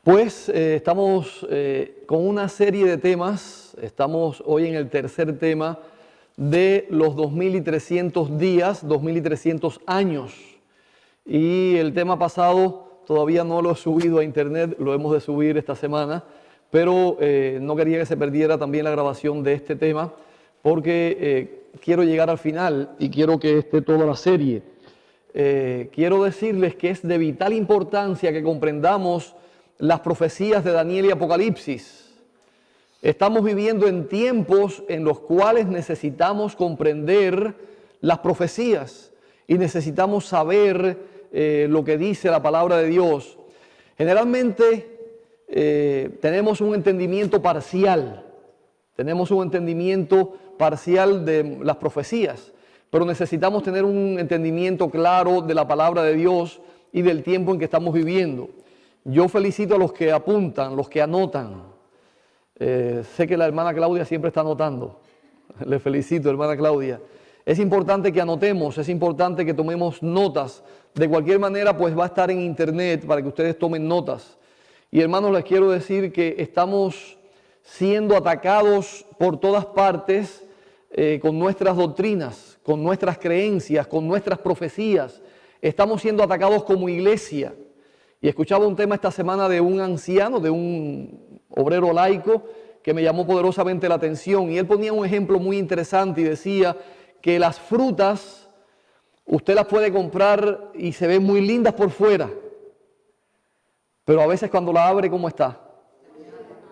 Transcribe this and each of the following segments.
Pues estamos con una serie de temas. Estamos hoy en el tercer tema de los 2300 días, 2300 años. Y el tema pasado todavía no lo he subido a internet, lo hemos de subir esta semana, pero no quería que se perdiera también la grabación de este tema, porque quiero llegar al final y quiero que esté toda la serie. Quiero decirles que es de vital importancia que comprendamos las profecías de Daniel y Apocalipsis. Estamos viviendo en tiempos en los cuales necesitamos comprender las profecías y necesitamos saber lo que dice la palabra de Dios. Generalmente tenemos un entendimiento parcial, de las profecías, pero necesitamos tener un entendimiento claro de la palabra de Dios y del tiempo en que estamos viviendo. Yo felicito a los que apuntan, los que anotan. Sé que la hermana Claudia siempre está anotando. Le felicito, hermana Claudia. Es importante que anotemos, es importante que tomemos notas. De cualquier manera, pues va a estar en internet para que ustedes tomen notas. Y hermanos, les quiero decir que estamos siendo atacados por todas partes con nuestras doctrinas, con nuestras creencias, con nuestras profecías. Estamos siendo atacados como iglesia. Y escuchaba un tema esta semana de un anciano, de un obrero laico, que me llamó poderosamente la atención. Y él ponía un ejemplo muy interesante y decía que las frutas, usted las puede comprar y se ven muy lindas por fuera. Pero a veces cuando la abre, ¿cómo está?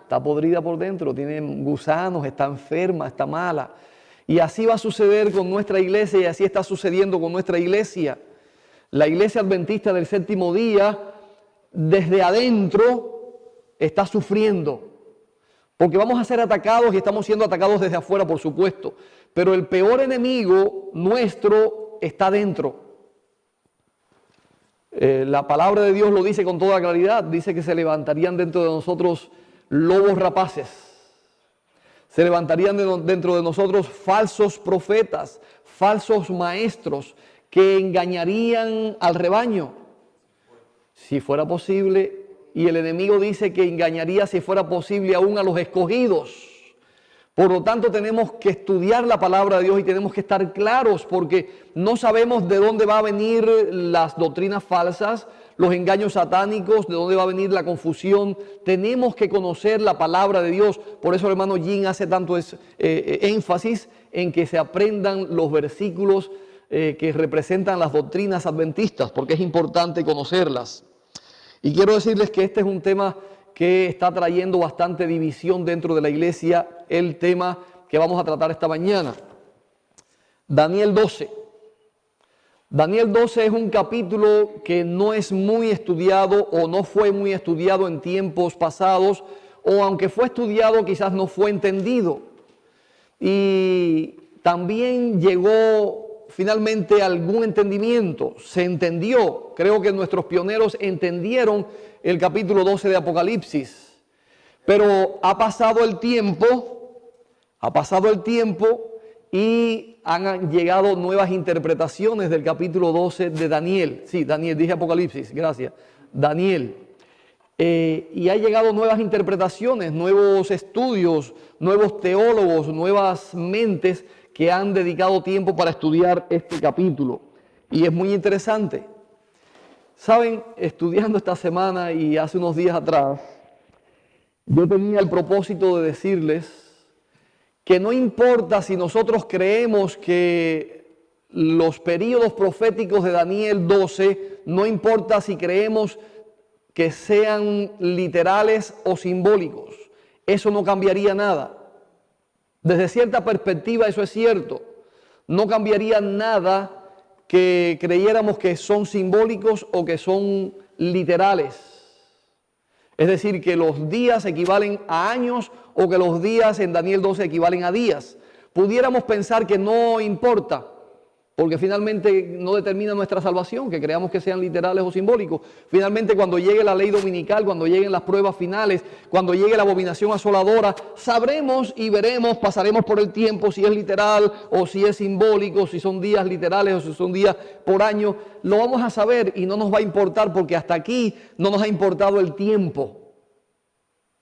Está podrida por dentro, tiene gusanos, está enferma, está mala. Y así va a suceder con nuestra iglesia y así está sucediendo con nuestra iglesia. La iglesia adventista del séptimo día, desde adentro, está sufriendo. Porque vamos a ser atacados y estamos siendo atacados desde afuera, por supuesto. Pero el peor enemigo nuestro está dentro. La palabra de Dios lo dice con toda claridad. Dice que se levantarían dentro de nosotros lobos rapaces. Se levantarían dentro de nosotros falsos profetas, falsos maestros que engañarían al rebaño. Si fuera posible, y el enemigo dice que engañaría si fuera posible aún a los escogidos. Por lo tanto, tenemos que estudiar la palabra de Dios y tenemos que estar claros porque no sabemos de dónde va a venir las doctrinas falsas, los engaños satánicos, de dónde va a venir la confusión. Tenemos que conocer la palabra de Dios. Por eso el hermano Jim hace tanto énfasis en que se aprendan los versículos que representan las doctrinas adventistas, porque es importante conocerlas. Y quiero decirles que este es un tema que está trayendo bastante división dentro de la iglesia, el tema que vamos a tratar esta mañana. Daniel 12. Daniel 12 es un capítulo que no es muy estudiado o no fue muy estudiado en tiempos pasados, o aunque fue estudiado quizás no fue entendido. Y también llegó finalmente algún entendimiento, se entendió. Creo que nuestros pioneros entendieron el capítulo 12 de Apocalipsis, pero ha pasado el tiempo y han llegado nuevas interpretaciones del capítulo 12 de Daniel. Sí, Daniel, dije Apocalipsis, gracias. Daniel. Y ha llegado nuevas interpretaciones, nuevos estudios, nuevos teólogos, nuevas mentes que han dedicado tiempo para estudiar este capítulo. Y es muy interesante. Saben, estudiando esta semana y hace unos días atrás, yo tenía el propósito de decirles que no importa si nosotros creemos que los períodos proféticos de Daniel 12, no importa si creemos que sean literales o simbólicos, eso no cambiaría nada. Desde cierta perspectiva eso es cierto. No cambiaría nada que creyéramos que son simbólicos o que son literales. Es decir, que los días equivalen a años o que los días en Daniel 12 equivalen a días. Pudiéramos pensar que no importa, porque finalmente no determina nuestra salvación, que creamos que sean literales o simbólicos. Finalmente, cuando llegue la ley dominical, cuando lleguen las pruebas finales, cuando llegue la abominación asoladora, sabremos y veremos, pasaremos por el tiempo si es literal o si es simbólico, si son días literales o si son días por año. Lo vamos a saber y no nos va a importar, porque hasta aquí no nos ha importado el tiempo.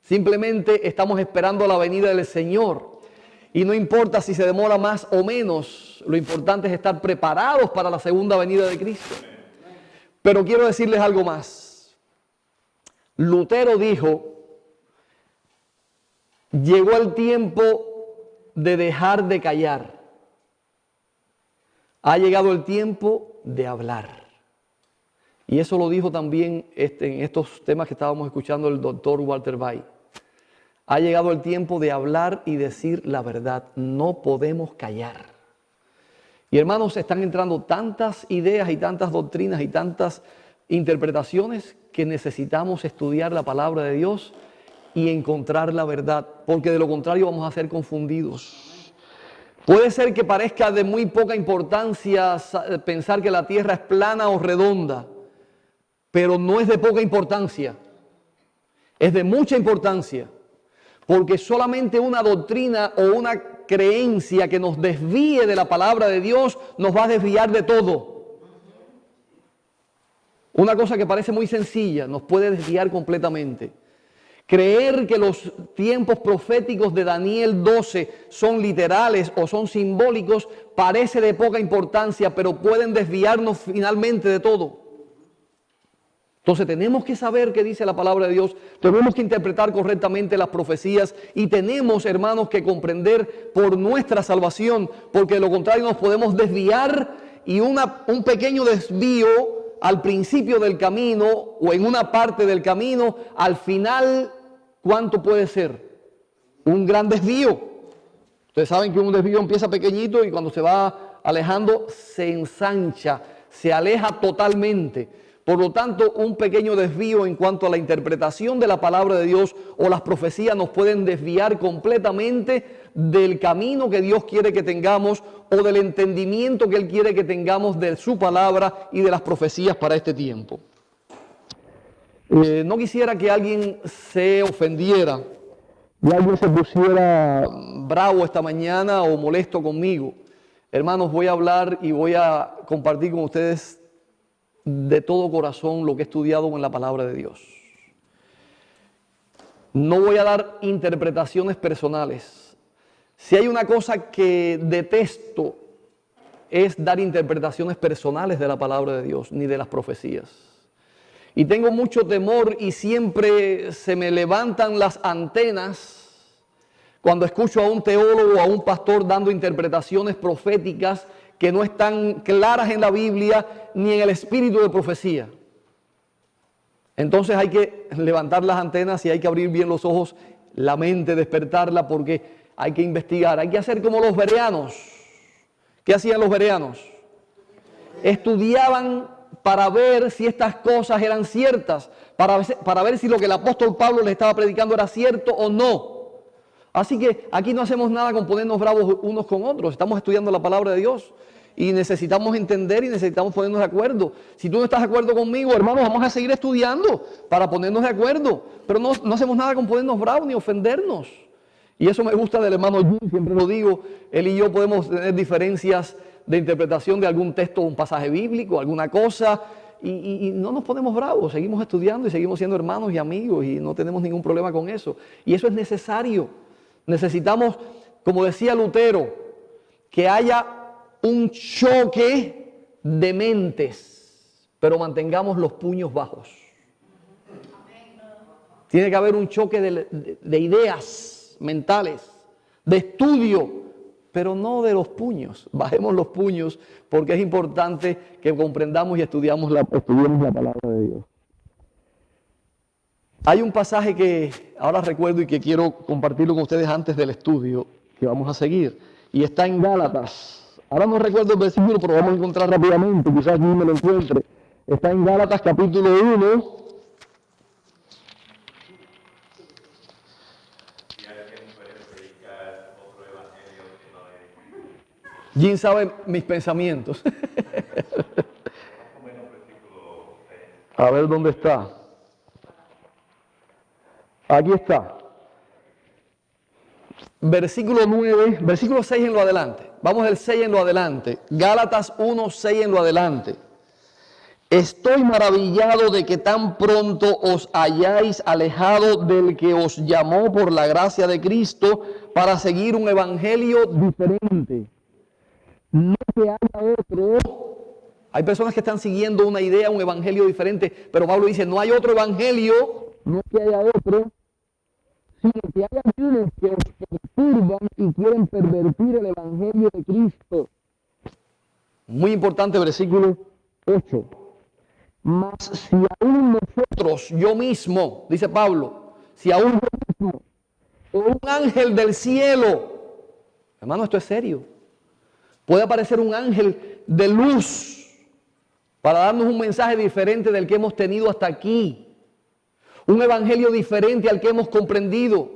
Simplemente estamos esperando la venida del Señor. Y no importa si se demora más o menos, lo importante es estar preparados para la segunda venida de Cristo. Pero quiero decirles algo más. Lutero dijo, llegó el tiempo de dejar de callar. Ha llegado el tiempo de hablar. Y eso lo dijo también en estos temas que estábamos escuchando el doctor Walter Bay. Ha llegado el tiempo de hablar y decir la verdad. No podemos callar. Y hermanos, están entrando tantas ideas y tantas doctrinas y tantas interpretaciones que necesitamos estudiar la palabra de Dios y encontrar la verdad, porque de lo contrario vamos a ser confundidos. Puede ser que parezca de muy poca importancia pensar que la tierra es plana o redonda, pero no es de poca importancia, es de mucha importancia. Porque solamente una doctrina o una creencia que nos desvíe de la palabra de Dios nos va a desviar de todo. Una cosa que parece muy sencilla nos puede desviar completamente. Creer que los tiempos proféticos de Daniel 12 son literales o son simbólicos parece de poca importancia, pero pueden desviarnos finalmente de todo. Entonces tenemos que saber qué dice la palabra de Dios, tenemos que interpretar correctamente las profecías y tenemos, hermanos, que comprender por nuestra salvación, porque de lo contrario nos podemos desviar y un pequeño desvío al principio del camino o en una parte del camino, al final, ¿cuánto puede ser? Un gran desvío. Ustedes saben que un desvío empieza pequeñito y cuando se va alejando se ensancha, se aleja totalmente. Por lo tanto, un pequeño desvío en cuanto a la interpretación de la palabra de Dios o las profecías nos pueden desviar completamente del camino que Dios quiere que tengamos o del entendimiento que Él quiere que tengamos de su palabra y de las profecías para este tiempo. No quisiera que alguien se ofendiera y alguien se pusiera bravo esta mañana o molesto conmigo. Hermanos, voy a hablar y voy a compartir con ustedes de todo corazón lo que he estudiado en la palabra de Dios. No voy a dar interpretaciones personales. Si hay una cosa que detesto es dar interpretaciones personales de la palabra de Dios, ni de las profecías. Y tengo mucho temor y siempre se me levantan las antenas cuando escucho a un teólogo o a un pastor dando interpretaciones proféticas que no están claras en la Biblia ni en el espíritu de profecía. Entonces hay que levantar las antenas y hay que abrir bien los ojos, la mente, despertarla, porque hay que investigar. Hay que hacer como los bereanos. ¿Qué hacían los bereanos? Estudiaban para ver si estas cosas eran ciertas, para ver si lo que el apóstol Pablo les estaba predicando era cierto o no. Así que aquí no hacemos nada con ponernos bravos unos con otros. Estamos estudiando la palabra de Dios y necesitamos entender y necesitamos ponernos de acuerdo. Si tú no estás de acuerdo conmigo, hermanos, vamos a seguir estudiando para ponernos de acuerdo. Pero no hacemos nada con ponernos bravos ni ofendernos. Y eso me gusta del hermano Jim, siempre lo digo. Él y yo podemos tener diferencias de interpretación de algún texto, un pasaje bíblico, alguna cosa. Y no nos ponemos bravos, seguimos estudiando y seguimos siendo hermanos y amigos y no tenemos ningún problema con eso. Y eso es necesario. Necesitamos, como decía Lutero, que haya un choque de mentes, pero mantengamos los puños bajos. Tiene que haber un choque de ideas mentales, de estudio, pero no de los puños. Bajemos los puños porque es importante que comprendamos y estudiemos la palabra de Dios. Hay un pasaje que ahora recuerdo y que quiero compartirlo con ustedes antes del estudio que vamos a seguir. Y está en Gálatas. Ahora no recuerdo el versículo, pero vamos a encontrar rápidamente. Quizás ni me lo encuentre. Está en Gálatas capítulo 1. Jim sabe mis pensamientos. A ver dónde está. Aquí está. Versículo 9, versículo 6 en lo adelante. Vamos del 6 en lo adelante. Gálatas 1, 6 en lo adelante. Estoy maravillado de que tan pronto os hayáis alejado del que os llamó por la gracia de Cristo para seguir un evangelio diferente. No que haya otro. Hay personas que están siguiendo una idea, un evangelio diferente, pero Pablo dice, no hay otro evangelio, no que haya otro, sino que hay algunos que os perturban y quieren pervertir el evangelio de Cristo. Muy importante versículo 8. Mas si aún nosotros, yo mismo, dice Pablo, si aún yo mismo, o un ángel del cielo, hermano, esto es serio, puede aparecer un ángel de luz para darnos un mensaje diferente del que hemos tenido hasta aquí, un evangelio diferente al que hemos comprendido.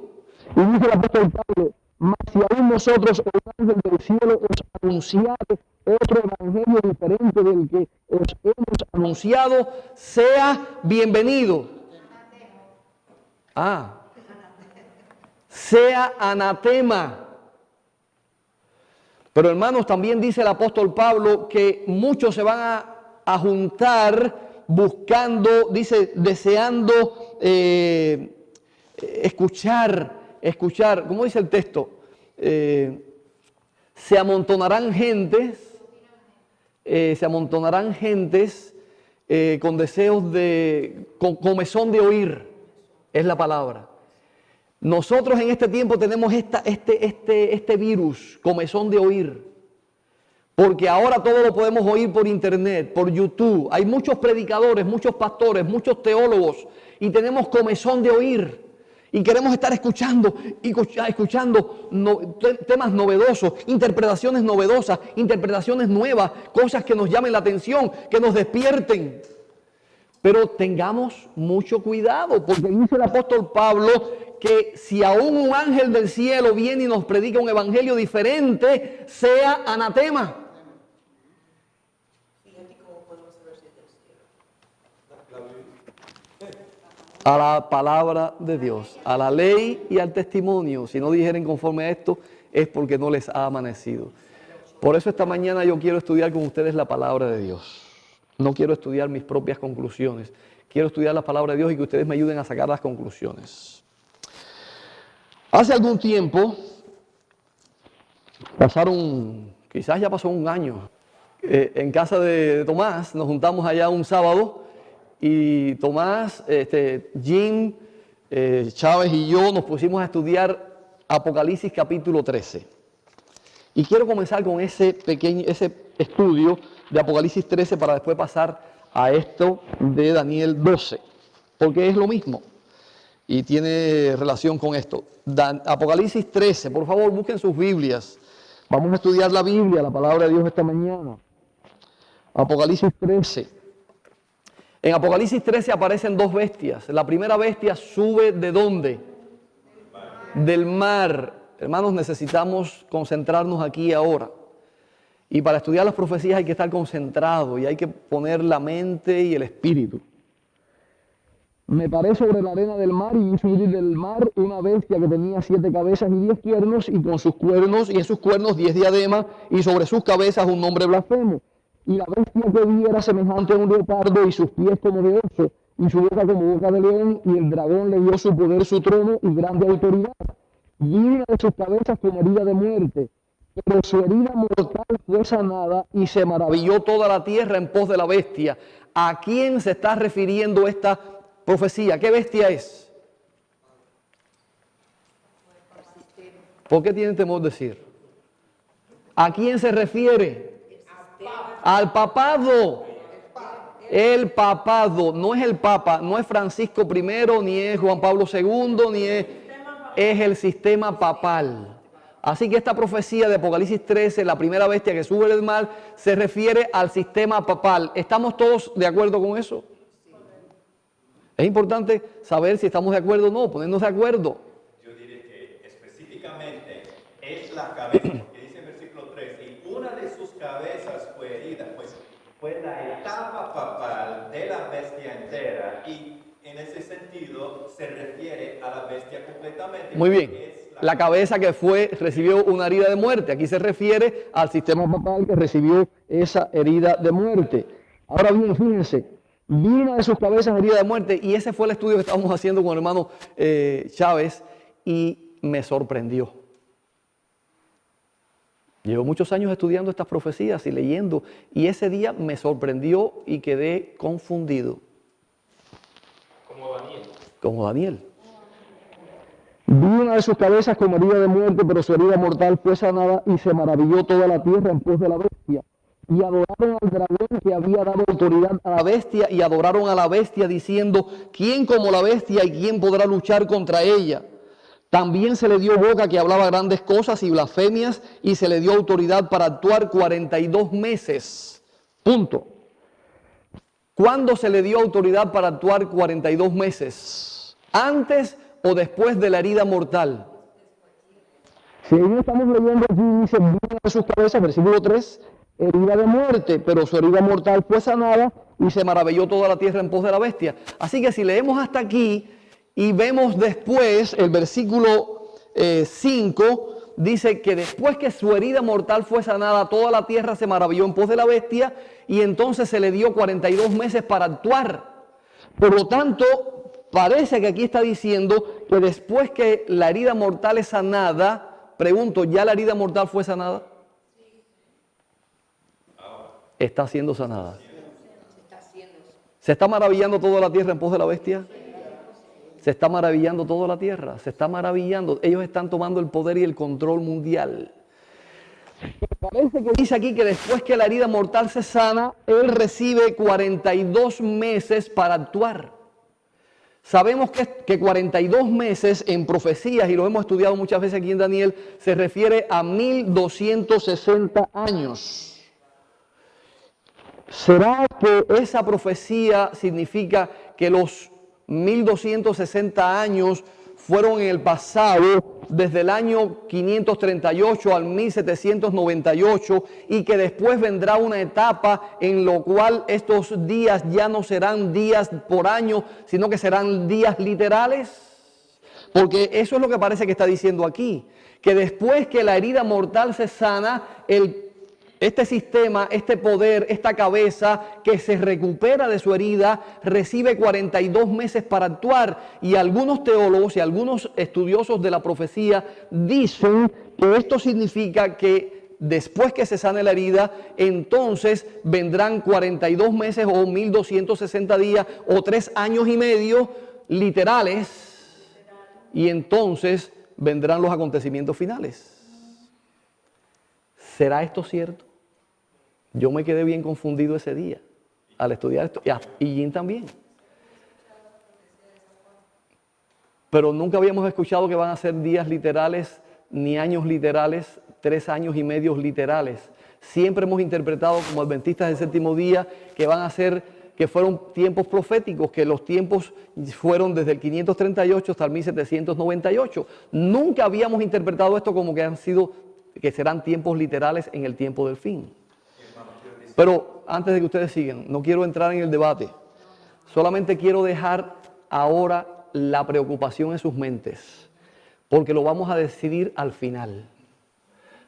Y dice el apóstol Pablo, mas si aún nosotros, o un ángel del cielo, os anunciado otro evangelio diferente del que os hemos anunciado, sea bienvenido. Sea anatema. Pero hermanos, también dice el apóstol Pablo que muchos se van a juntar buscando, dice, deseando escuchar, ¿cómo dice el texto? Se amontonarán gentes con deseos con comezón de oír, es la palabra. Nosotros en este tiempo tenemos este virus, comezón de oír, porque ahora todo lo podemos oír por internet, por YouTube. Hay muchos predicadores, muchos pastores, muchos teólogos, y tenemos comezón de oír. Y queremos estar escuchando temas novedosos, interpretaciones novedosas, interpretaciones nuevas, cosas que nos llamen la atención, que nos despierten. Pero tengamos mucho cuidado, porque dice el apóstol Pablo que si aún un ángel del cielo viene y nos predica un evangelio diferente, sea anatema. A la palabra de Dios, a la ley y al testimonio. Si no dijeren conforme a esto, es porque no les ha amanecido. Por eso esta mañana yo quiero estudiar con ustedes la palabra de Dios. No quiero estudiar mis propias conclusiones. Quiero estudiar la palabra de Dios y que ustedes me ayuden a sacar las conclusiones. Hace algún tiempo, quizás ya pasó un año, en casa de Tomás, nos juntamos allá un sábado. Y Tomás, Jim, Chávez y yo nos pusimos a estudiar Apocalipsis capítulo 13. Y quiero comenzar con ese estudio de Apocalipsis 13 para después pasar a esto de Daniel 12, porque es lo mismo y tiene relación con esto. Apocalipsis 13, por favor busquen sus Biblias. Vamos a estudiar la Biblia, la palabra de Dios esta mañana. Apocalipsis 13. En Apocalipsis 13 aparecen dos bestias. La primera bestia sube ¿de dónde? Del mar. Hermanos, necesitamos concentrarnos aquí ahora. Y para estudiar las profecías hay que estar concentrado y hay que poner la mente y el espíritu. Me paré sobre la arena del mar y vi subir del mar una bestia que tenía 7 cabezas y 10 cuernos, y con sus cuernos y en sus cuernos 10 diademas, y sobre sus cabezas un nombre blasfemo. Y la bestia que vi era semejante a un leopardo, y sus pies como de oso, y su boca como boca de león, y el dragón le dio su poder, su trono y grande autoridad. Y una de sus cabezas como herida de muerte, pero su herida mortal fue sanada, y se maravilló toda la tierra en pos de la bestia. ¿A quién se está refiriendo esta profecía? ¿Qué bestia es? ¿Por qué tienen temor de decir? ¿A quién se refiere? Al papado. El papado, no es el papa, no es Francisco I, ni es Juan Pablo II, ni es el sistema papal. Así que esta profecía de Apocalipsis 13, la primera bestia que sube del mar, se refiere al sistema papal. ¿Estamos todos de acuerdo con eso? Es importante saber si estamos de acuerdo o no, ponernos de acuerdo. Yo diré que específicamente es la cabeza, porque dice en versículo 3, y una de fue la etapa papal de la bestia entera y en ese sentido se refiere a la bestia completamente. Muy bien. Es La cabeza que recibió una herida de muerte. Aquí se refiere al sistema papal que recibió esa herida de muerte. Ahora bien, fíjense, vi una de sus cabezas herida de muerte y ese fue el estudio que estábamos haciendo con el hermano Chávez y me sorprendió. Llevo muchos años estudiando estas profecías y leyendo y ese día me sorprendió y quedé confundido. como Daniel. Como Daniel. Vi una de sus cabezas como herida de muerte, pero su herida mortal fue sanada y se maravilló toda la tierra en pos de la bestia. Y adoraron al dragón que había dado autoridad a la bestia y adoraron a la bestia diciendo, ¿quién como la bestia y quién podrá luchar contra ella? También se le dio boca que hablaba grandes cosas y blasfemias y se le dio autoridad para actuar 42 meses. Punto. ¿Cuándo se le dio autoridad para actuar 42 meses? ¿Antes o después de la herida mortal? Si ahí estamos leyendo aquí, dice, vino de sus cabezas, versículo 3, herida de muerte, pero su herida mortal fue sanada y se maravilló toda la tierra en pos de la bestia. Así que si leemos hasta aquí y vemos después el versículo 5, dice que después que su herida mortal fue sanada, toda la tierra se maravilló en pos de la bestia y entonces se le dio 42 meses para actuar. Por lo tanto, parece que aquí está diciendo que después que la herida mortal es sanada, pregunto, ¿ya la herida mortal fue sanada? Está siendo sanada. ¿Se está maravillando toda la tierra en pos de la bestia? Se está maravillando toda la tierra, se está maravillando. Ellos están tomando el poder y el control mundial. Parece que dice aquí que después que la herida mortal se sana, él recibe 42 meses para actuar. Sabemos que 42 meses en profecías, y lo hemos estudiado muchas veces aquí en Daniel, se refiere a 1260 años. ¿Será que esa profecía significa que los 1260 años fueron en el pasado, desde el año 538 al 1798, y que después vendrá una etapa en lo cual estos días ya no serán días por año, sino que serán días literales? Porque eso es lo que parece que está diciendo aquí, que después que la herida mortal se sana, este sistema, este poder, esta cabeza que se recupera de su herida, recibe 42 meses para actuar. Y algunos teólogos y algunos estudiosos de la profecía dicen que esto significa que después que se sane la herida, entonces vendrán 42 meses o 1260 días o 3 años y medio literales. Y entonces vendrán los acontecimientos finales. ¿Será esto cierto? Yo me quedé bien confundido ese día al estudiar esto. Y Jim también. Pero nunca habíamos escuchado que van a ser días literales, ni años literales, 3 años y medio literales. Siempre hemos interpretado como adventistas del séptimo día que van a ser, que fueron tiempos proféticos, que los tiempos fueron desde el 538 hasta el 1798. Nunca habíamos interpretado esto como que serán tiempos literales en el tiempo del fin. Pero antes de que ustedes sigan, no quiero entrar en el debate. Solamente quiero dejar ahora la preocupación en sus mentes, porque lo vamos a decidir al final.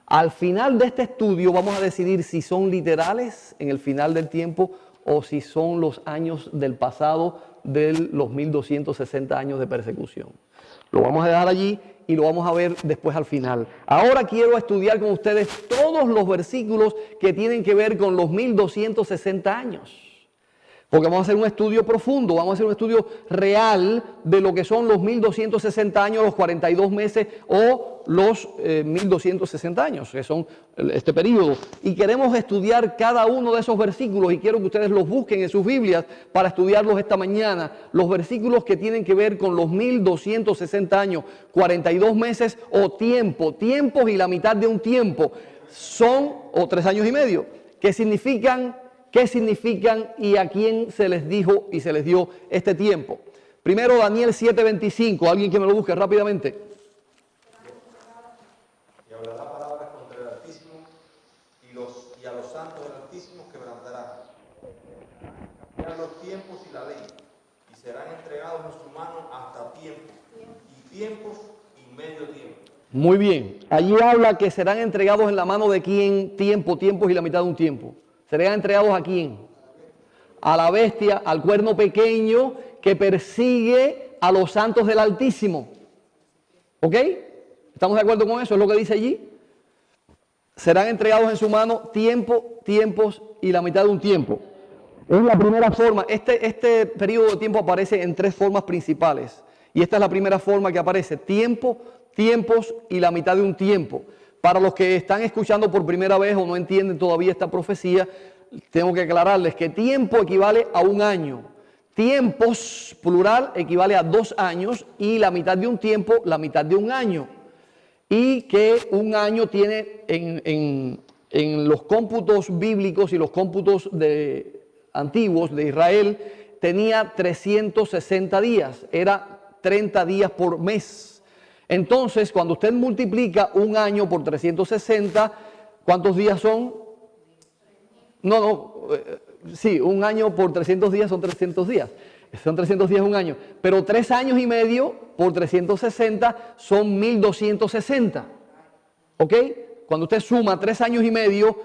Al final de este estudio vamos a decidir si son literales en el final del tiempo o si son los años del pasado de los 1260 años de persecución. Lo vamos a dejar allí y lo vamos a ver después al final. Ahora quiero estudiar con ustedes todos los versículos que tienen que ver con los 1260 años. Porque vamos a hacer un estudio profundo, vamos a hacer un estudio real de lo que son los 1260 años, los 42 meses o los 1260 años, que son este periodo. Y queremos estudiar cada uno de esos versículos y quiero que ustedes los busquen en sus Biblias para estudiarlos esta mañana. Los versículos que tienen que ver con los 1260 años, 42 meses o tiempos y la mitad de un tiempo son, o 3 años y medio, que significan... ¿Qué significan y a quién se les dijo y se les dio este tiempo? Primero Daniel 7:25, alguien que me lo busque rápidamente. Y hablará palabras contra el Altísimo y a los santos del Altísimo quebrantará. entregados en su mano hasta tiempo, y tiempos y medio tiempo. Muy bien. Allí habla que serán entregados en la mano de quién, tiempo, tiempos y la mitad de un tiempo. ¿Serán entregados a quién? A la bestia, al cuerno pequeño que persigue a los santos del Altísimo. ¿Ok? ¿Estamos de acuerdo con eso? Es lo que dice allí. Serán entregados en su mano tiempo, tiempos y la mitad de un tiempo. Es la primera forma. Este periodo de tiempo aparece en tres formas principales. Y esta es la primera forma que aparece. Tiempo, tiempos y la mitad de un tiempo. Para los que están escuchando por primera vez o no entienden todavía esta profecía, tengo que aclararles que tiempo equivale a un año. Tiempos, plural, equivale a 2 años y la mitad de un tiempo, la mitad de un año. Y que un año tiene en los cómputos bíblicos y los cómputos antiguos de Israel, tenía 360 días, era 30 días por mes. Entonces, cuando usted multiplica un año por 360, ¿cuántos días son? Sí, un año por 300 días son 300 días. Son 300 días un año. Pero 3 años y medio por 360 son 1260. ¿Ok? Cuando usted suma 3 años y medio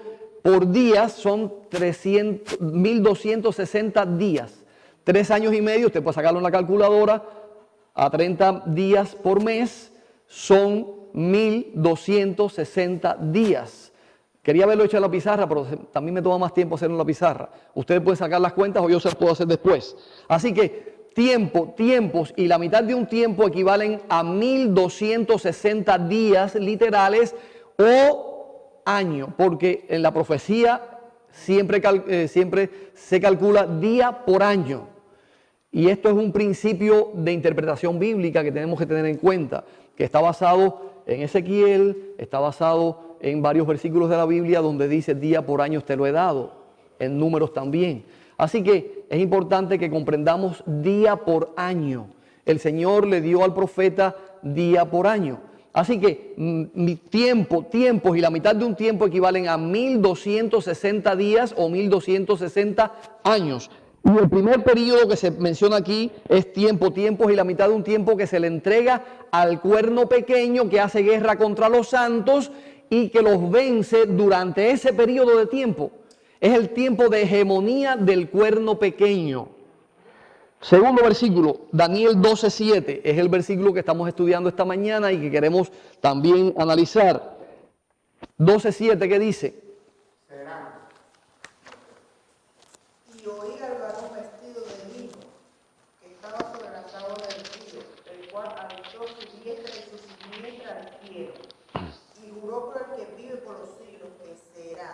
por días son 1260 días. 3 años y medio, usted puede sacarlo en la calculadora, a 30 días por mes son 1260 días. Quería haberlo hecho en la pizarra, pero también me toma más tiempo hacerlo en la pizarra. Ustedes pueden sacar las cuentas o yo se las puedo hacer después. Así que tiempo, tiempos y la mitad de un tiempo equivalen a 1260 días literales o año, porque en la profecía siempre se calcula día por año. Y esto es un principio de interpretación bíblica que tenemos que tener en cuenta, que está basado en Ezequiel, está basado en varios versículos de la Biblia donde dice día por año te lo he dado, en Números también. Así que es importante que comprendamos día por año. El Señor le dio al profeta día por año. Así que mi tiempos y la mitad de un tiempo equivalen a 1260 días o 1260 años. Y el primer periodo que se menciona aquí es tiempos y la mitad de un tiempo que se le entrega al cuerno pequeño que hace guerra contra los santos y que los vence durante ese periodo de tiempo. Es el tiempo de hegemonía del cuerno pequeño. Segundo versículo, Daniel 12:7, es el versículo que estamos estudiando esta mañana y que queremos también analizar. 12:7, ¿qué dice? Y oí al varón vestido de lino, que estaba sobre las aguas del río, el cual alzó su diestra y su siniestra al cielo, y juró por el que vive por los siglos, que será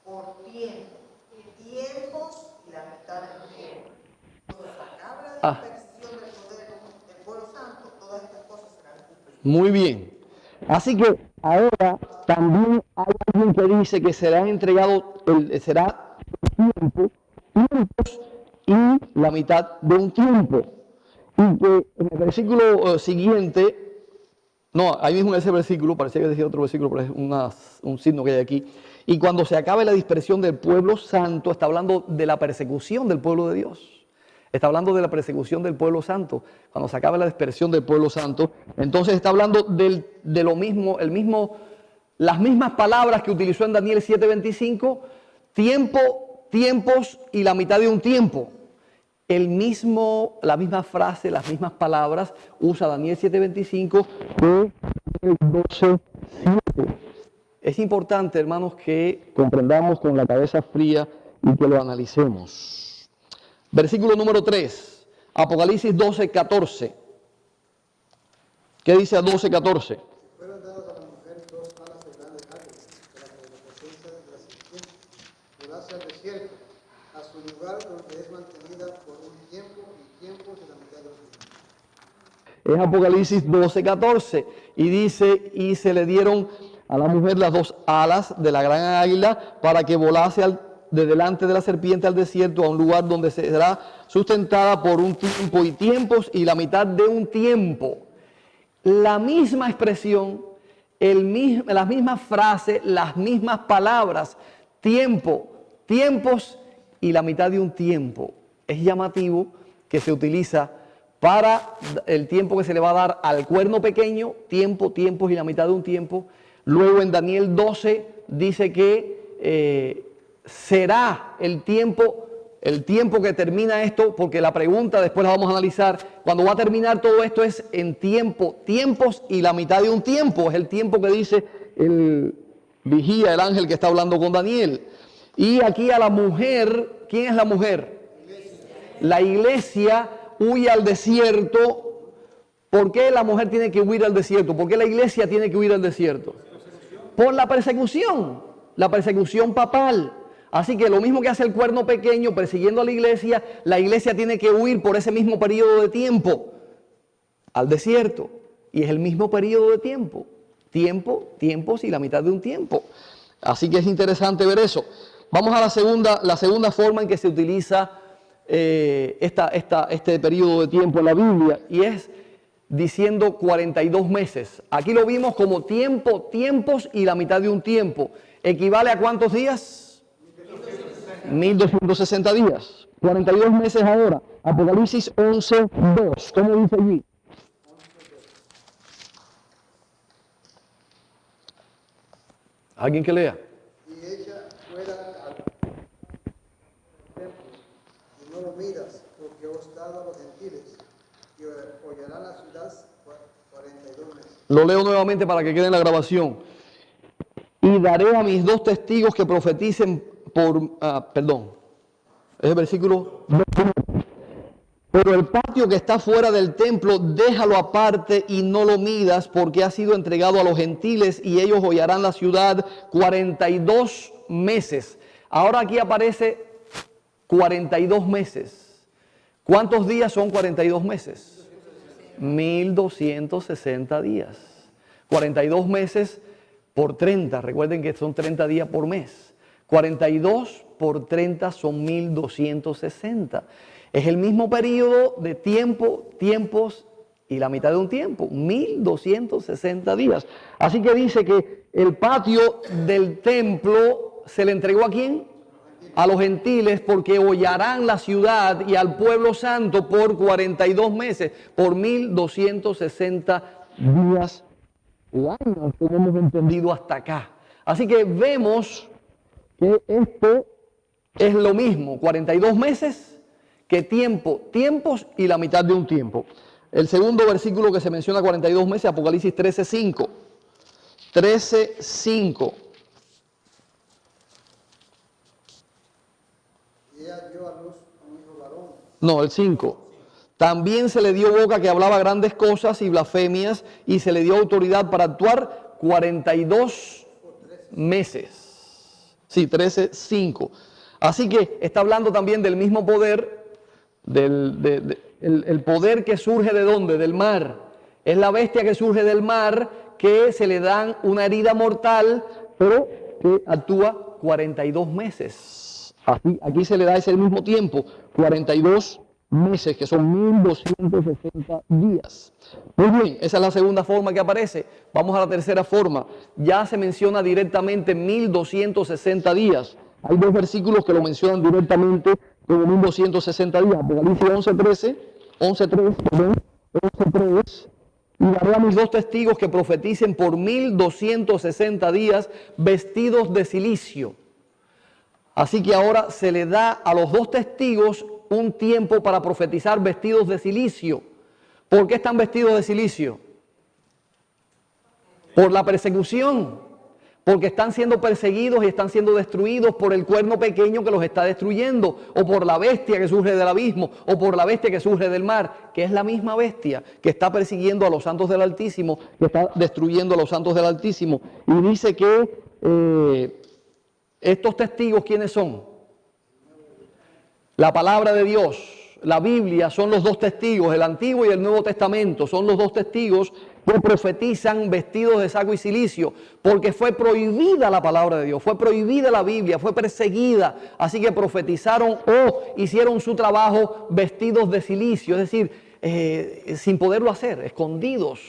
por tiempos y la mitad del tiempo. Cuando se acabe la dispersión del poder del pueblo santo, todas estas cosas serán cumplidas. Muy bien. Así que ahora también hay alguien que dice que serán entregados, será tiempo, tiempos y la mitad de un tiempo. Y que en el versículo siguiente, no, ahí mismo en ese versículo, parecía que decía otro versículo, pero es un signo que hay aquí. Y cuando se acabe la dispersión del pueblo santo, está hablando de la persecución del pueblo de Dios. Está hablando de la persecución del pueblo santo. Cuando se acabe la dispersión del pueblo santo, entonces está hablando de lo mismo, las mismas palabras que utilizó en Daniel 7:25, tiempos y la mitad de un tiempo. La misma frase, las mismas palabras usa Daniel 7:25 de Daniel 12:7. Es importante, hermanos, que comprendamos con la cabeza fría y que lo analicemos. Versículo número 3, Apocalipsis 12:14. ¿Qué dice a 12:14? Fueron dadas a la mujer 2 alas de grandes árboles, para que de la presencia de la serpiente volase al desierto, a su lugar donde es mantenida por un tiempo y tiempos de la mitad de un tiempo. Es Apocalipsis 12:14 y dice, y se le dieron a la mujer las 2 alas de la gran águila para que volase de delante de la serpiente al desierto, a un lugar donde será sustentada por un tiempo y tiempos y la mitad de un tiempo. La misma expresión, las mismas frases, las mismas palabras, tiempos y la mitad de un tiempo. Es llamativo que se utiliza para el tiempo que se le va a dar al cuerno pequeño, tiempos y la mitad de un tiempo. Luego en Daniel 12 dice que será el tiempo que termina esto, porque la pregunta después la vamos a analizar, cuando va a terminar todo esto es en tiempos y la mitad de un tiempo, es el tiempo que dice el vigía, el ángel que está hablando con Daniel. Y aquí a la mujer, ¿quién es la mujer? La iglesia huye al desierto. ¿Por qué la mujer tiene que huir al desierto? ¿Por qué la iglesia tiene que huir al desierto? Por la persecución papal. Así que lo mismo que hace el cuerno pequeño persiguiendo a la iglesia tiene que huir por ese mismo periodo de tiempo al desierto. Y es el mismo periodo de tiempo. Tiempos y la mitad de un tiempo. Así que es interesante ver eso. Vamos a la segunda forma en que se utiliza este periodo de tiempo en la Biblia, y es diciendo 42 meses. Aquí lo vimos como tiempos y la mitad de un tiempo. ¿Equivale a cuántos días? 1260 días. 42 meses ahora. Apocalipsis 11:2. ¿Cómo dice allí? ¿Alguien que lea? Y echa fuera al templo, y no lo miras, porque os dado a los gentiles, y hollarán la ciudad 42 meses. Lo leo nuevamente para que quede en la grabación. Y daré a mis 2 testigos que profeticen es el versículo 29. Pero el patio que está fuera del templo, déjalo aparte y no lo midas, porque ha sido entregado a los gentiles y ellos hollarán la ciudad 42 meses. Ahora aquí aparece 42 meses. ¿Cuántos días son 42 meses? 1260 días. 42 meses por 30. Recuerden que son 30 días por mes. 42 por 30 son 1260. Es el mismo periodo de tiempos y la mitad de un tiempo, 1260 días. Así que dice que el patio del templo se le entregó ¿a quién? A los gentiles, porque hollarán la ciudad y al pueblo santo por 42 meses, por 1260 días o años, como hemos entendido hasta acá. Así que vemos que esto es lo mismo, 42 meses que tiempos y la mitad de un tiempo. El segundo versículo que se menciona 42 meses, Apocalipsis 13:5. 13:5. Y ella dio a luz a un hijo varón. No, el 5. También se le dio boca que hablaba grandes cosas y blasfemias, y se le dio autoridad para actuar 42 meses. Sí, 13:5. Así que está hablando también del mismo poder, el poder que surge ¿de dónde? Del mar. Es la bestia que surge del mar, que se le dan una herida mortal, pero que actúa 42 meses. Aquí se le da ese mismo tiempo, 42 meses, que son 1260 días. Muy bien, esa es la segunda forma que aparece. Vamos a la tercera forma. Ya se menciona directamente 1260 días. Hay 2 versículos que lo mencionan directamente como 1260 días. Apocalipsis 11:3. Y daré a mis 2 testigos que profeticen por 1260 días vestidos de cilicio. Así que ahora se le da a los 2 testigos un tiempo para profetizar vestidos de cilicio. ¿Por qué están vestidos de cilicio? Por la persecución. Porque están siendo perseguidos y están siendo destruidos por el cuerno pequeño que los está destruyendo, o por la bestia que surge del abismo, o por la bestia que surge del mar, que es la misma bestia que está persiguiendo a los santos del Altísimo, que está destruyendo a los santos del Altísimo. Y dice que estos testigos, ¿quiénes son? La palabra de Dios, la Biblia, son los 2 testigos, el Antiguo y el Nuevo Testamento, son los 2 testigos que profetizan vestidos de saco y cilicio, porque fue prohibida la palabra de Dios, fue prohibida la Biblia, fue perseguida, así que profetizaron o hicieron su trabajo vestidos de cilicio, es decir, sin poderlo hacer, escondidos.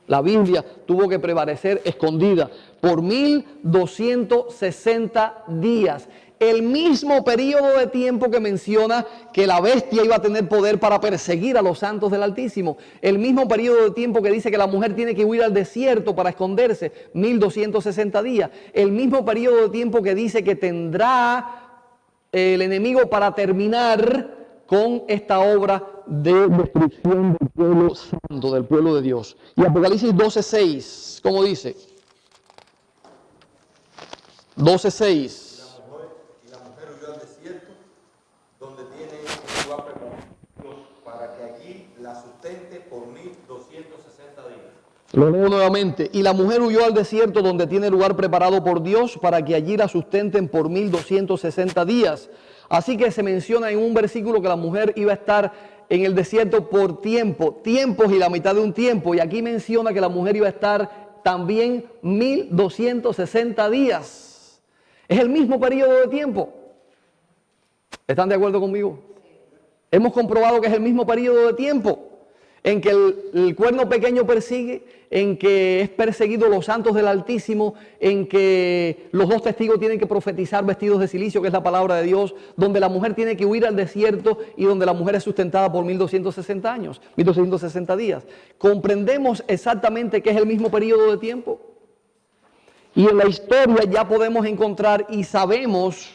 La Biblia tuvo que prevalecer escondida por 1260 días. El mismo periodo de tiempo que menciona que la bestia iba a tener poder para perseguir a los santos del Altísimo. El mismo periodo de tiempo que dice que la mujer tiene que huir al desierto para esconderse, 1260 días. El mismo periodo de tiempo que dice que tendrá el enemigo para terminar con esta obra de destrucción del pueblo santo, del pueblo de Dios. Y Apocalipsis 12:6, ¿cómo dice? 12:6. Y la mujer huyó al desierto, donde tiene un lugar preparado para que allí la sustente por 1260 días. Lo leo nuevamente. Y la mujer huyó al desierto, donde tiene lugar preparado por Dios, para que allí la sustenten por 1260 días. Así que se menciona en un versículo que la mujer iba a estar en el desierto por tiempos y la mitad de un tiempo. Y aquí menciona que la mujer iba a estar también 1260 días. Es el mismo periodo de tiempo. ¿Están de acuerdo conmigo? Hemos comprobado que es el mismo periodo de tiempo en que el cuerno pequeño persigue, en que es perseguido los santos del Altísimo, en que los dos testigos tienen que profetizar vestidos de silicio, que es la palabra de Dios, donde la mujer tiene que huir al desierto y donde la mujer es sustentada por 1260 años, 1260 días. ¿Comprendemos exactamente que es el mismo periodo de tiempo? Y en la historia ya podemos encontrar y sabemos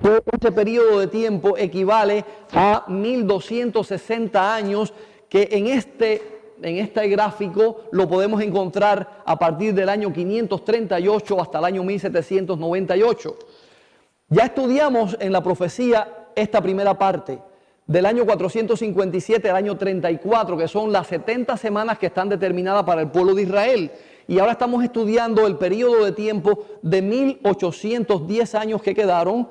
que este periodo de tiempo equivale a 1260 años, que en este gráfico lo podemos encontrar a partir del año 538 hasta el año 1798. Ya estudiamos en la profecía esta primera parte, del año 457 al año 34, que son las 70 semanas que están determinadas para el pueblo de Israel. Y ahora estamos estudiando el periodo de tiempo de 1810 años que quedaron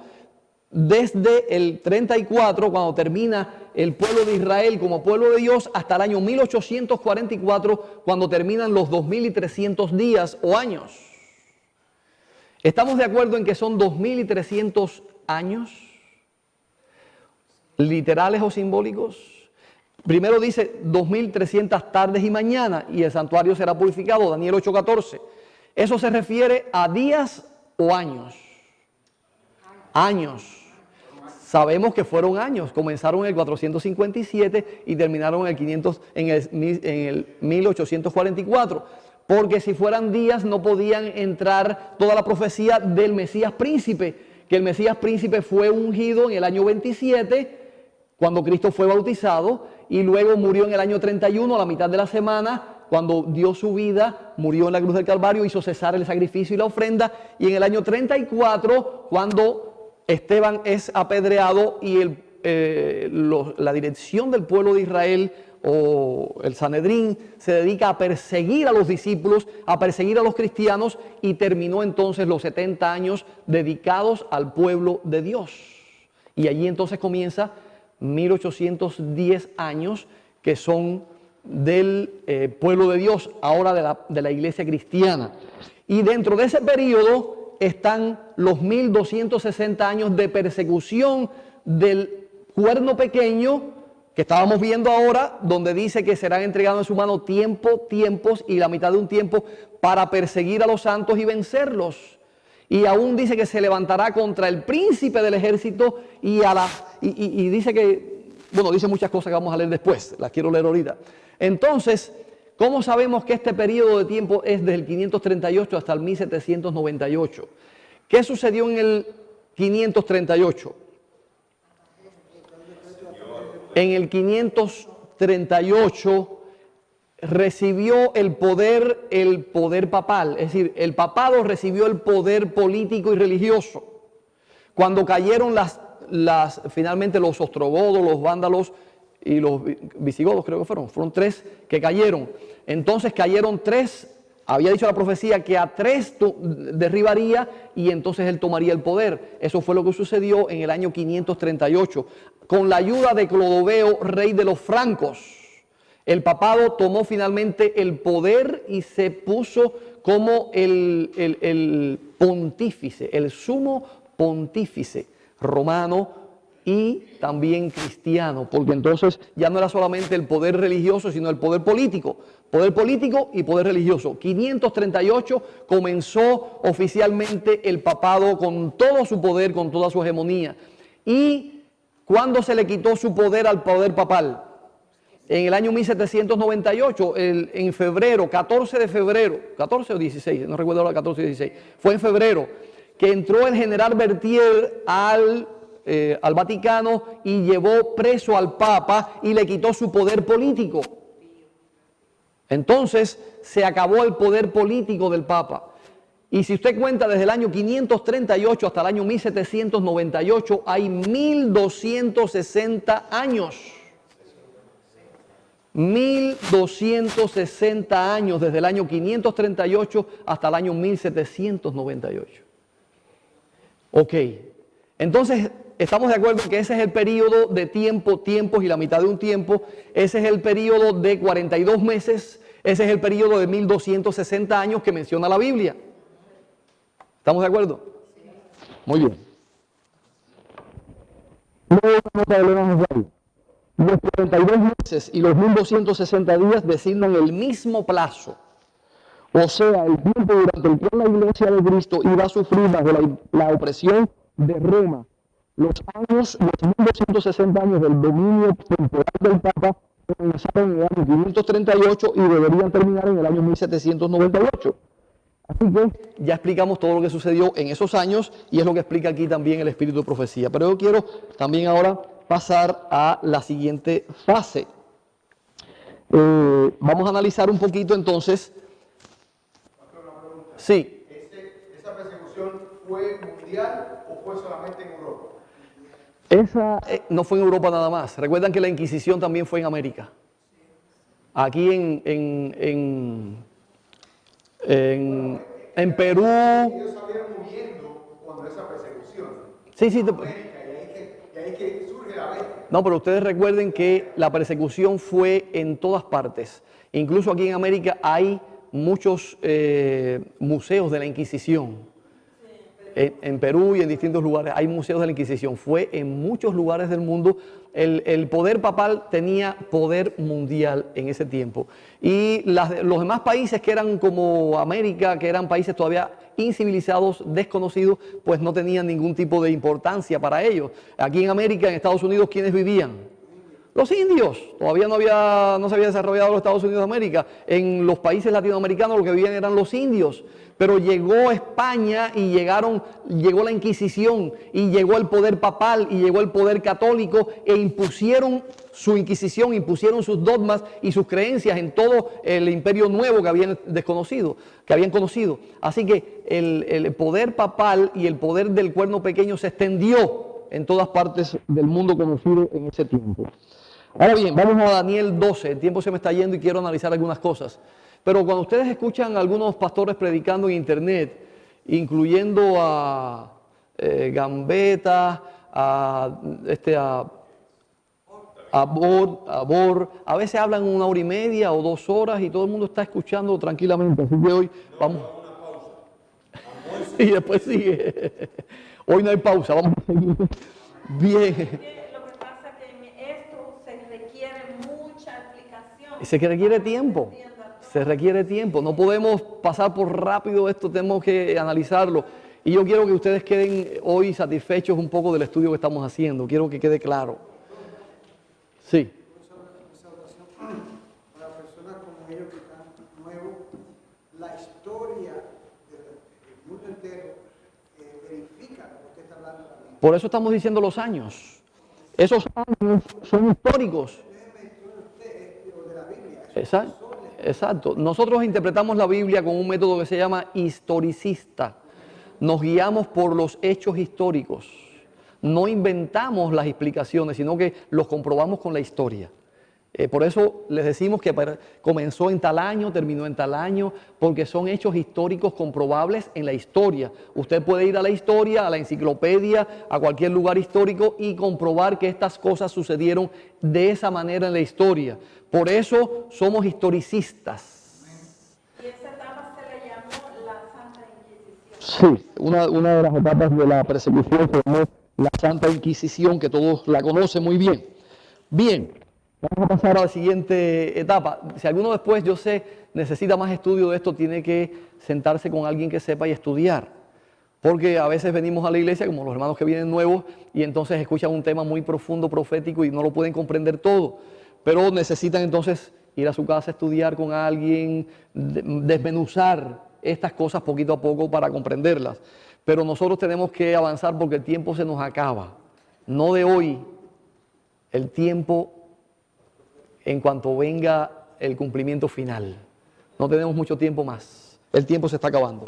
desde el 34, cuando termina el pueblo de Israel como pueblo de Dios, hasta el año 1844, cuando terminan los 2300 días o años. ¿Estamos de acuerdo en que son 2300 años? ¿Literales o simbólicos? Primero dice 2300 tardes y mañanas y el santuario será purificado, Daniel 8:14. Eso se refiere a días o años. Años. Sabemos que fueron años, comenzaron en el 457 y terminaron en el 1844. Porque si fueran días no podían entrar toda la profecía del Mesías príncipe, que el Mesías príncipe fue ungido en el año 27, cuando Cristo fue bautizado, y luego murió en el año 31, a la mitad de la semana, cuando dio su vida, murió en la cruz del Calvario, hizo cesar el sacrificio y la ofrenda, y en el año 34, cuando Esteban es apedreado y la dirección del pueblo de Israel, o el Sanedrín, se dedica a perseguir a los discípulos, a perseguir a los cristianos, y terminó entonces los 70 años dedicados al pueblo de Dios. Y allí entonces comienza 1810 años que son del pueblo de Dios, ahora de la iglesia cristiana. Y dentro de ese periodo están los 1260 años de persecución del cuerno pequeño, que estábamos viendo ahora, donde dice que serán entregados en su mano tiempos y la mitad de un tiempo para perseguir a los santos y vencerlos. Y aún dice que se levantará contra el príncipe del ejército y dice que, bueno, dice muchas cosas que vamos a leer después, las quiero leer ahorita. Entonces, ¿cómo sabemos que este periodo de tiempo es desde el 538 hasta el 1798? ¿Qué sucedió en el 538? En el 538 recibió el poder papal, es decir, el papado recibió el poder político y religioso. Cuando cayeron finalmente los ostrogodos, los vándalos y los visigodos, creo que fueron 3 que cayeron. Entonces cayeron 3, había dicho la profecía que a 3 derribaría y entonces él tomaría el poder. Eso fue lo que sucedió en el año 538. Con la ayuda de Clodoveo, rey de los francos, el papado tomó finalmente el poder y se puso como el pontífice, el sumo pontífice romano y también cristiano, porque entonces ya no era solamente el poder religioso, sino el poder político y poder religioso. 538 comenzó oficialmente el papado con todo su poder, con toda su hegemonía. ¿Y cuándo se le quitó su poder al poder papal? En el año 1798, en febrero, 14 de febrero, 14 o 16, no recuerdo ahora, 14 o 16, fue en febrero que entró el general Berthier al Vaticano y llevó preso al Papa y le quitó su poder político. Entonces se acabó el poder político del Papa. Y si usted cuenta desde el año 538 hasta el año 1798, hay 1260 años. 1260 años desde el año 538 hasta el año 1798. Ok, entonces estamos de acuerdo que ese es el periodo de tiempos y la mitad de un tiempo. Ese es el periodo de 42 meses. Ese es el periodo de 1260 años que menciona la Biblia. ¿Estamos de acuerdo? Muy bien. Los 42 meses y los 1260 días designan el mismo plazo. O sea, el tiempo durante el cual la Iglesia de Cristo iba a sufrir bajo la opresión de Roma. Los 1260 años del dominio temporal del Papa comenzaron en el año 538 y deberían terminar en el año 1798. Así que ya explicamos todo lo que sucedió en esos años y es lo que explica aquí también el espíritu de profecía. Pero yo quiero también ahora pasar a la siguiente fase. Vamos a analizar un poquito entonces. Sí. ¿Esa persecución fue mundial o fue solamente en Europa? Esa no fue en Europa nada más. Recuerdan que la Inquisición también fue en América. Aquí en Perú. Ellos salieron muriendo cuando esa persecución. Sí. Y ahí que surge la bestia. No, pero ustedes recuerden que la persecución fue en todas partes. Incluso aquí en América hay muchos museos de la Inquisición. En Perú y en distintos lugares hay museos de la Inquisición. Fue en muchos lugares del mundo. El poder papal tenía poder mundial en ese tiempo. Y los demás países que eran como América, que eran países todavía incivilizados, desconocidos, pues no tenían ningún tipo de importancia para ellos. Aquí en América, en Estados Unidos, ¿quiénes vivían? Los indios. Todavía no se había desarrollado los Estados Unidos de América. En los países latinoamericanos lo que vivían eran los indios. Pero llegó España y llegó la Inquisición y llegó el poder papal y llegó el poder católico e impusieron su Inquisición, impusieron sus dogmas y sus creencias en todo el imperio nuevo que habían conocido. Así que el poder papal y el poder del cuerno pequeño se extendió en todas partes del mundo conocido en ese tiempo. Ahora bien, vamos a Daniel 12. El tiempo se me está yendo y quiero analizar algunas cosas. Pero cuando ustedes escuchan a algunos pastores predicando en internet, incluyendo a Gambetta, a Bor, a veces hablan 1 hora y media o 2 horas y todo el mundo está escuchando tranquilamente. Así que hoy vamos. Y después sigue. Hoy no hay pausa, vamos a seguir. Bien. Lo que pasa es que esto se requiere mucha explicación. Se requiere tiempo. Se requiere tiempo. No podemos pasar por rápido esto, tenemos que analizarlo. Y yo quiero que ustedes queden hoy satisfechos un poco del estudio que estamos haciendo. Quiero que quede claro. Sí. Para personas como ellos que están nuevos, la historia del mundo entero verifica lo que usted está hablando también. Por eso estamos diciendo los años. Esos años son históricos. Exacto. Nosotros interpretamos la Biblia con un método que se llama historicista. Nos guiamos por los hechos históricos. No inventamos las explicaciones, sino que los comprobamos con la historia. Por eso les decimos que comenzó en tal año, terminó en tal año, porque son hechos históricos comprobables en la historia. Usted puede ir a la historia, a la enciclopedia, a cualquier lugar histórico y comprobar que estas cosas sucedieron de esa manera en la historia. Por eso somos historicistas. Y esa etapa se le llamó la Santa Inquisición. Sí, una de las etapas de la persecución se llamó la Santa Inquisición, que todos la conocen muy bien. Bien, vamos a pasar a la siguiente etapa. Si alguno después, yo sé, necesita más estudio de esto, tiene que sentarse con alguien que sepa y estudiar. Porque a veces venimos a la iglesia, como los hermanos que vienen nuevos, y entonces escuchan un tema muy profundo, profético, y no lo pueden comprender todo. Pero necesitan entonces ir a su casa a estudiar con alguien, desmenuzar estas cosas poquito a poco para comprenderlas. Pero nosotros tenemos que avanzar porque el tiempo se nos acaba. No de hoy, el tiempo en cuanto venga el cumplimiento final. No tenemos mucho tiempo más. El tiempo se está acabando.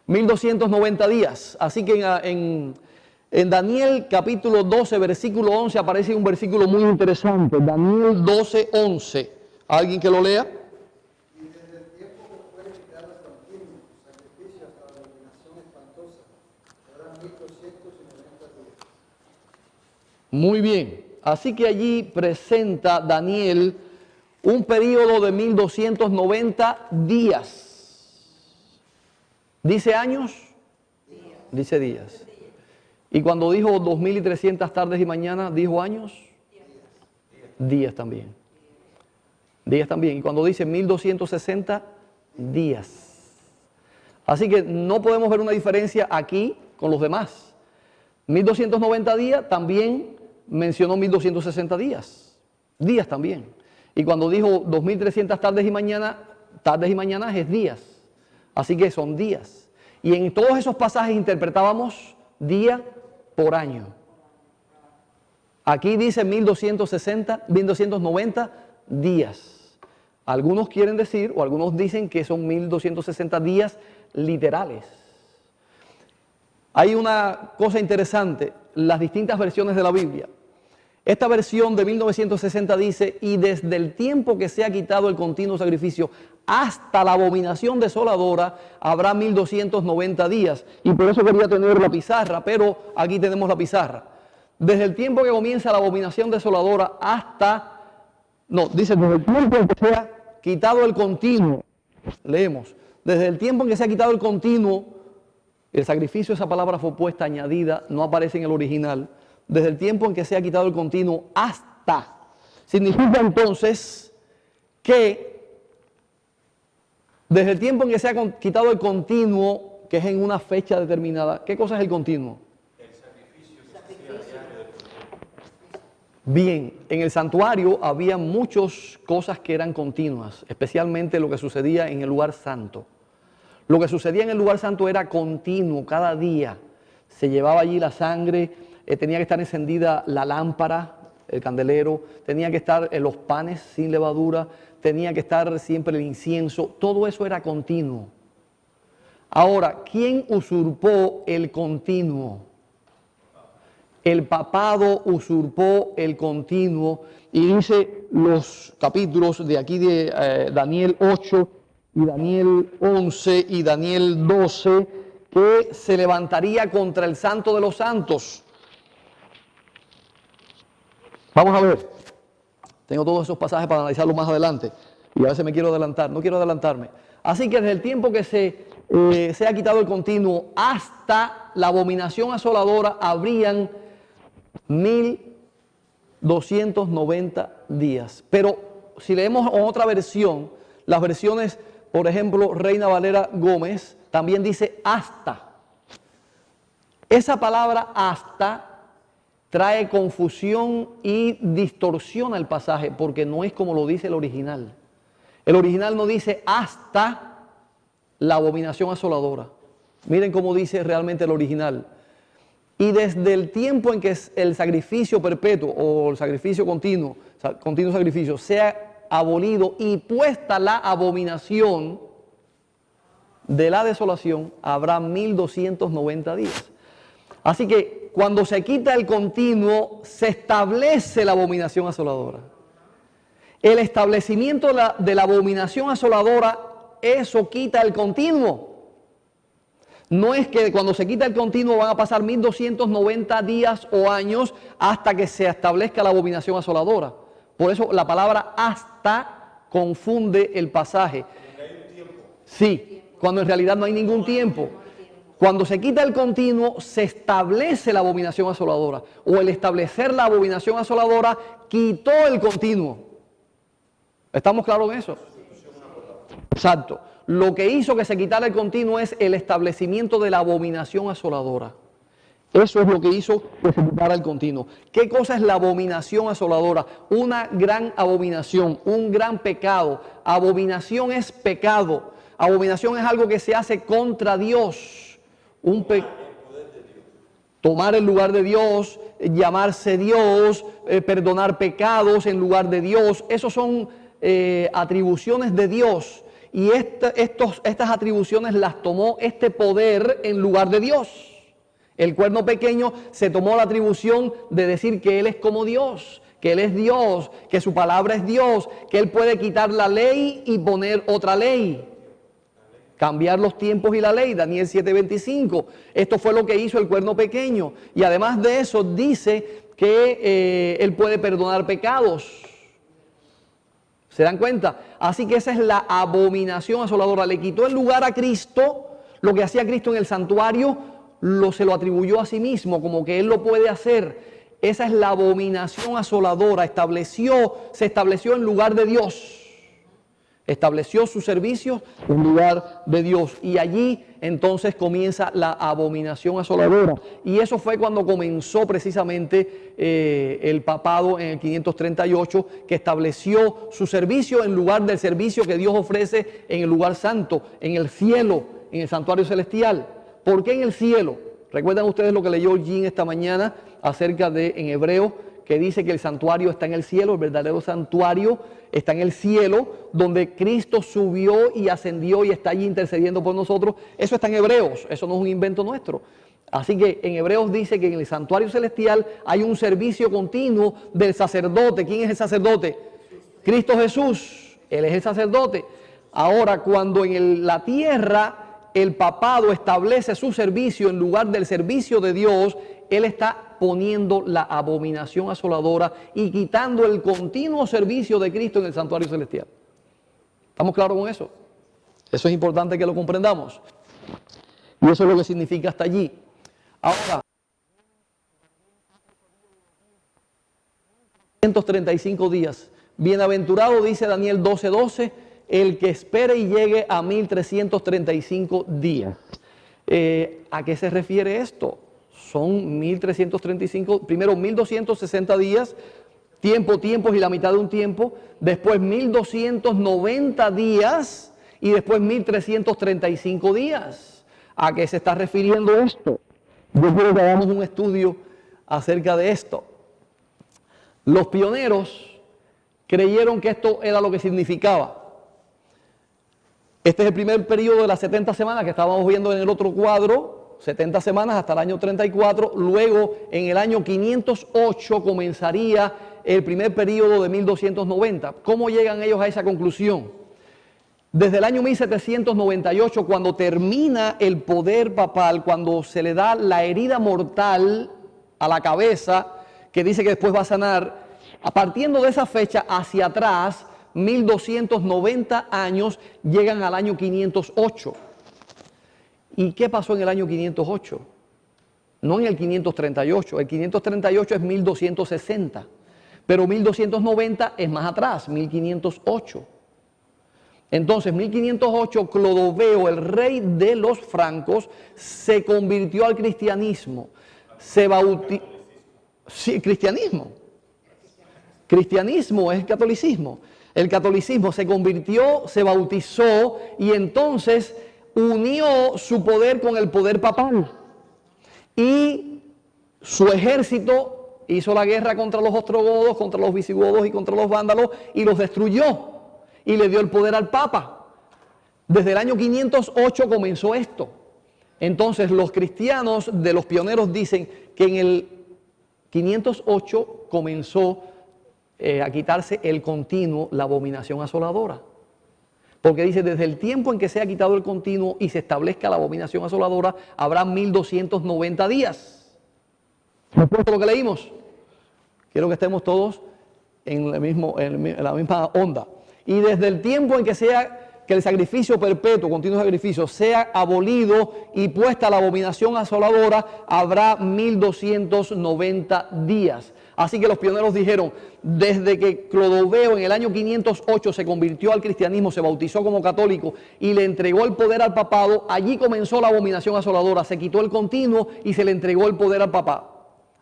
1290 días. Así que en Daniel capítulo 12, versículo 11 aparece un versículo muy interesante. Daniel 12, 11. ¿Alguien que lo lea? Y desde el tiempo que fue quitar el continuo sacrificio hasta la abominación espantosa, habrá 1290 días. Muy bien. Así que allí presenta Daniel un periodo de 1290 días. ¿Dice años? Días. Dice días. Y cuando dijo 2300 tardes y mañanas, ¿dijo años? Días también. Días también. Y cuando dice 1260, días. Así que no podemos ver una diferencia aquí con los demás. 1290 días también mencionó 1260 días. Días también. Y cuando dijo 2300 tardes y mañanas es días. Así que son días. Y en todos esos pasajes interpretábamos día por año. Aquí dice 1290 días. Algunos quieren decir, o algunos dicen que son 1260 días literales. Hay una cosa interesante, las distintas versiones de la Biblia. Esta versión de 1960 dice, y desde el tiempo que se ha quitado el continuo sacrificio hasta la abominación desoladora, habrá 1290 días. Y por eso quería tener la pizarra, pero aquí tenemos la pizarra. Desde el tiempo que comienza la abominación desoladora hasta, dice desde el tiempo en que se ha quitado el continuo, leemos, desde el tiempo en que se ha quitado el continuo, el sacrificio, esa palabra fue puesta, añadida, no aparece en el original, desde el tiempo en que se ha quitado el continuo hasta, significa entonces que desde el tiempo en que se ha quitado el continuo, que es en una fecha determinada, ¿qué cosa es el continuo? El sacrificio que se hacía diario de Bien, en el santuario había muchas cosas que eran continuas, especialmente lo que sucedía en el lugar santo. Lo que sucedía en el lugar santo era continuo, cada día. Se llevaba allí la sangre, tenía que estar encendida la lámpara, el candelero, tenía que estar los panes sin levadura, tenía que estar siempre el incienso, todo eso era continuo. Ahora, ¿quién usurpó el continuo? El papado usurpó el continuo y dice los capítulos de aquí de Daniel 8 y Daniel 11 y Daniel 12 que se levantaría contra el santo de los santos. Vamos a ver, tengo todos esos pasajes para analizarlos más adelante y a veces me quiero adelantar, no quiero adelantarme. Así que desde el tiempo que se ha quitado el continuo hasta la abominación asoladora habrían 1290 días. Pero si leemos otra versión, las versiones, por ejemplo, Reina Valera Gómez, también dice hasta. Esa palabra hasta trae confusión y distorsiona el pasaje porque no es como lo dice el original. El original no dice hasta la abominación asoladora. Miren cómo dice realmente el original. Y desde el tiempo en que el sacrificio perpetuo o el sacrificio continuo sacrificio sea abolido y puesta la abominación de la desolación, habrá 1290 días. Así que cuando se quita el continuo, se establece la abominación asoladora. El establecimiento de la abominación asoladora, eso quita el continuo. No es que cuando se quita el continuo van a pasar 1290 días o años hasta que se establezca la abominación asoladora. Por eso la palabra hasta confunde el pasaje. Sí, cuando en realidad no hay ningún tiempo. Cuando se quita el continuo, se establece la abominación asoladora. O el establecer la abominación asoladora quitó el continuo. ¿Estamos claros en eso? Exacto. Lo que hizo que se quitara el continuo es el establecimiento de la abominación asoladora. Eso es lo que hizo que se quitara el continuo. ¿Qué cosa es la abominación asoladora? Una gran abominación, un gran pecado. Abominación es pecado. Abominación es algo que se hace contra Dios. Tomar el lugar de Dios, llamarse Dios, perdonar pecados en lugar de Dios. Esos son atribuciones de Dios. Y estas atribuciones las tomó este poder en lugar de Dios. El cuerno pequeño se tomó la atribución de decir que Él es como Dios, que Él es Dios, que su palabra es Dios, que Él puede quitar la ley y poner otra ley. Cambiar los tiempos y la ley, Daniel 7:25. Esto fue lo que hizo el cuerno pequeño. Y además de eso dice que Él puede perdonar pecados. ¿Se dan cuenta? Así que esa es la abominación asoladora. Le quitó el lugar a Cristo, lo que hacía Cristo en el santuario, se lo atribuyó a sí mismo, como que Él lo puede hacer. Esa es la abominación asoladora. Se estableció en lugar de Dios. Estableció su servicio en lugar de Dios. Y allí entonces comienza la abominación asoladora. Y eso fue cuando comenzó precisamente el papado en el 538, que estableció su servicio en lugar del servicio que Dios ofrece en el lugar santo, en el cielo, en el santuario celestial. ¿Por qué en el cielo? ¿Recuerdan ustedes lo que leyó Jean esta mañana acerca de, en hebreo, que dice que el santuario está en el cielo, el verdadero santuario está en el cielo, donde Cristo subió y ascendió y está allí intercediendo por nosotros? Eso está en Hebreos, eso no es un invento nuestro. Así que en Hebreos dice que en el santuario celestial hay un servicio continuo del sacerdote. ¿Quién es el sacerdote? Cristo Jesús, Él es el sacerdote. Ahora, cuando en la tierra el papado establece su servicio en lugar del servicio de Dios, Él está poniendo la abominación asoladora y quitando el continuo servicio de Cristo en el santuario celestial. ¿Estamos claros con eso? Eso es importante que lo comprendamos. Y eso es lo que significa hasta allí. Ahora, 135 días. Bienaventurado, dice Daniel 12:12, el que espere y llegue a 1335 días. ¿A qué se refiere esto? Son 1335, primero 1260 días, tiempos y la mitad de un tiempo, después 1290 días y después 1335 días. ¿A qué se está refiriendo esto? Yo quiero que hagamos un estudio acerca de esto. Los pioneros creyeron que esto era lo que significaba. Este es el primer periodo de las 70 semanas que estábamos viendo en el otro cuadro, 70 semanas hasta el año 34. Luego, en el año 508 comenzaría el primer periodo de 1290. ¿Cómo llegan ellos a esa conclusión? Desde el año 1798, cuando termina el poder papal, cuando se le da la herida mortal a la cabeza, que dice que después va a sanar, partiendo de esa fecha hacia atrás, 1290 años, llegan al año 508. ¿Y qué pasó en el año 508? No en el 538, el 538 es 1260, pero 1290 es más atrás, 1508. Entonces, 1508, Clodoveo, el rey de los francos, se convirtió al cristianismo. Se bautizó. Sí, cristianismo. Cristianismo es catolicismo. El catolicismo se convirtió, se bautizó y entonces unió su poder con el poder papal. Y su ejército hizo la guerra contra los ostrogodos, contra los visigodos y contra los vándalos y los destruyó. Y le dio el poder al Papa. Desde el año 508 comenzó esto. Entonces los cristianos de los pioneros dicen que en el 508 comenzó a quitarse el continuo, la abominación asoladora. Porque dice, desde el tiempo en que se ha quitado el continuo y se establezca la abominación asoladora, habrá 1290 días. ¿No es lo que leímos? Quiero que estemos todos en la misma onda. Y desde el tiempo en que sea que el sacrificio perpetuo, continuo sacrificio, sea abolido y puesta la abominación asoladora, habrá 1290 días. Así que los pioneros dijeron, desde que Clodoveo en el año 508 se convirtió al cristianismo, se bautizó como católico y le entregó el poder al papado, allí comenzó la abominación asoladora, se quitó el continuo y se le entregó el poder al papado.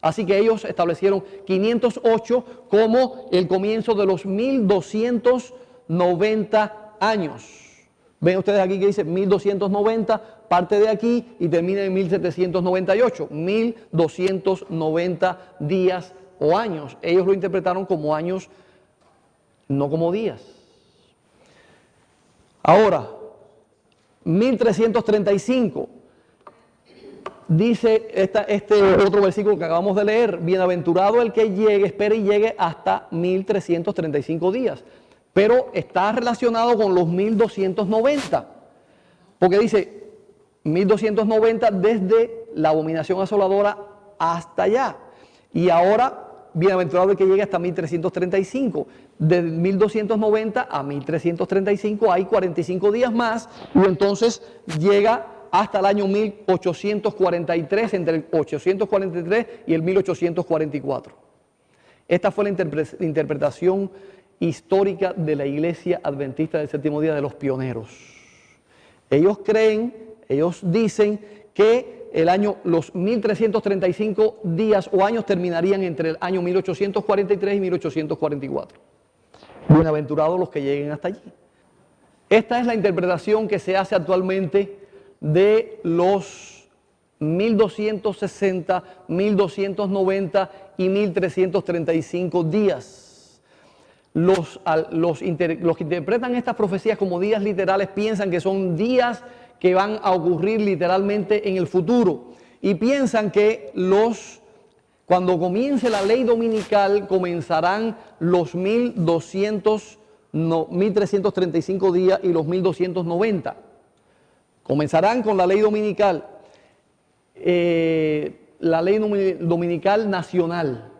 Así que ellos establecieron 508 como el comienzo de los 1290 años. Ven ustedes aquí que dice 1290, parte de aquí y termina en 1798. 1290 días o años. Ellos lo interpretaron como años, no como días. Ahora, 1335. Dice este otro versículo que acabamos de leer, bienaventurado el que llegue, espere y llegue hasta 1335 días. Pero está relacionado con los 1290, porque dice 1290 desde la abominación asoladora hasta allá. Y ahora, bienaventurado el que llegue hasta 1335. De 1290 a 1335 hay 45 días más, y entonces llega hasta el año 1843, entre el 843 y el 1844. Esta fue la interpretación histórica de la Iglesia Adventista del Séptimo Día, de los pioneros. Ellos creen, ellos dicen que los 1335 días o años terminarían entre el año 1843 y 1844. Bienaventurados los que lleguen hasta allí. Esta es la interpretación que se hace actualmente de los 1260, 1290 y 1335 días. Los que interpretan estas profecías como días literales piensan que son días que van a ocurrir literalmente en el futuro, y piensan que cuando comience la ley dominical comenzarán los 1335 días y los 1290. Comenzarán con la ley dominical, dominical nacional,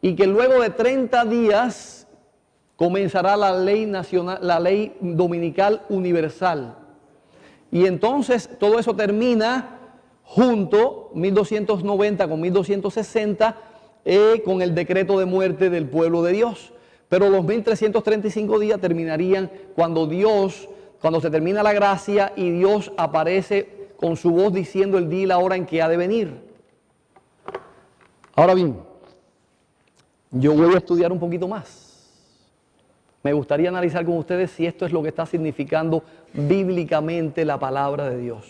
y que luego de 30 días comenzará la ley dominical universal. Y entonces todo eso termina junto, 1290 con 1260, con el decreto de muerte del pueblo de Dios. Pero los 1335 días terminarían cuando se termina la gracia y Dios aparece con su voz diciendo el día y la hora en que ha de venir. Ahora bien, yo voy a estudiar un poquito más. Me gustaría analizar con ustedes si esto es lo que está significando bíblicamente la palabra de Dios.